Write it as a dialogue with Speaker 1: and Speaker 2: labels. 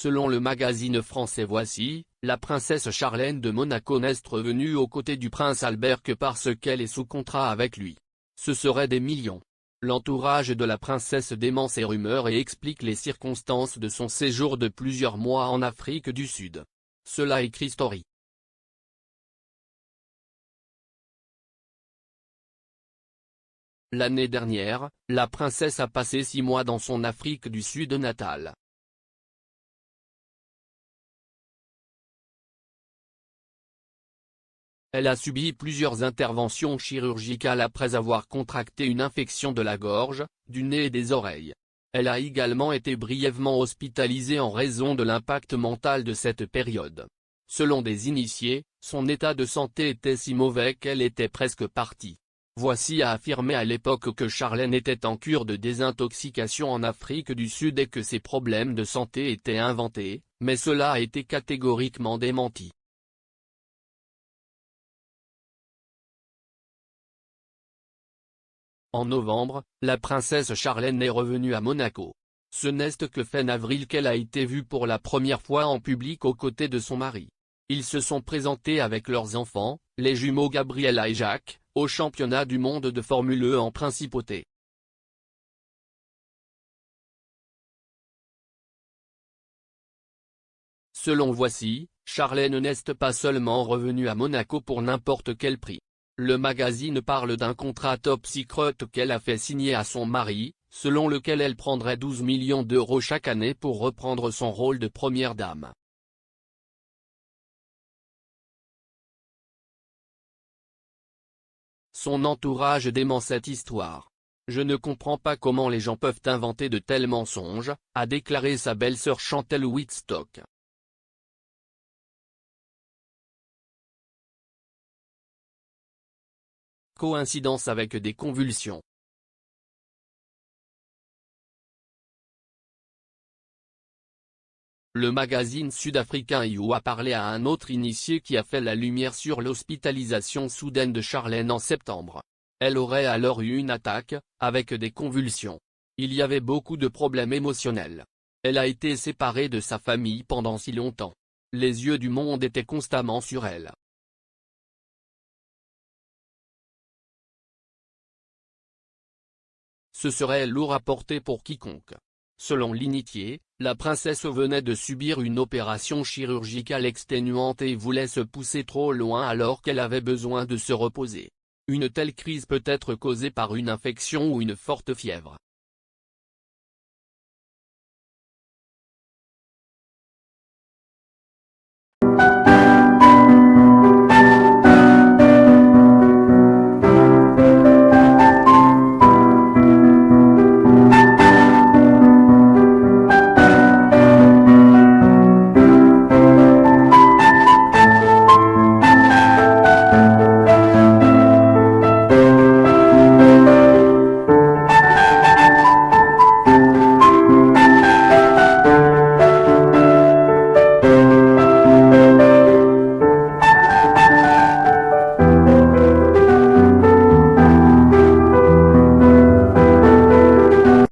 Speaker 1: Selon le magazine français Voici, la princesse Charlène de Monaco n'est revenue aux côtés du prince Albert que parce qu'elle est sous contrat avec lui. Ce seraient des millions. L'entourage de la princesse dément ces rumeurs et explique les circonstances de son séjour de plusieurs mois en Afrique du Sud. Cela écrit Story. L'année dernière, la princesse a passé 6 mois dans son Afrique du Sud natale. Elle a subi plusieurs interventions chirurgicales après avoir contracté une infection de la gorge, du nez et des oreilles. Elle a également été brièvement hospitalisée en raison de l'impact mental de cette période. Selon des initiés, son état de santé était si mauvais qu'elle était presque partie. Voici a affirmé à l'époque que Charlène était en cure de désintoxication en Afrique du Sud et que ses problèmes de santé étaient inventés, mais cela a été catégoriquement démenti. En novembre, la princesse Charlène est revenue à Monaco. Ce n'est que fin avril qu'elle a été vue pour la première fois en public aux côtés de son mari. Ils se sont présentés avec leurs enfants, les jumeaux Gabriella et Jacques, au championnat du monde de Formule E en principauté. Selon Voici, Charlène n'est pas seulement revenue à Monaco pour n'importe quel prix. Le magazine parle d'un contrat top secret qu'elle a fait signer à son mari, selon lequel elle prendrait 12 millions d'euros chaque année pour reprendre son rôle de première dame. Son entourage dément cette histoire. « Je ne comprends pas comment les gens peuvent inventer de tels mensonges », a déclaré sa belle-sœur Chantel Whitstock. Coïncidence avec des convulsions. Le magazine sud-africain You a parlé à un autre initié qui a fait la lumière sur l'hospitalisation soudaine de Charlène en septembre. Elle aurait alors eu une attaque, avec des convulsions. Il y avait beaucoup de problèmes émotionnels. Elle a été séparée de sa famille pendant si longtemps. Les yeux du monde étaient constamment sur elle. Ce serait lourd à porter pour quiconque. Selon l'initié, la princesse venait de subir une opération chirurgicale exténuante et voulait se pousser trop loin alors qu'elle avait besoin de se reposer. Une telle crise peut être causée par une infection ou une forte fièvre.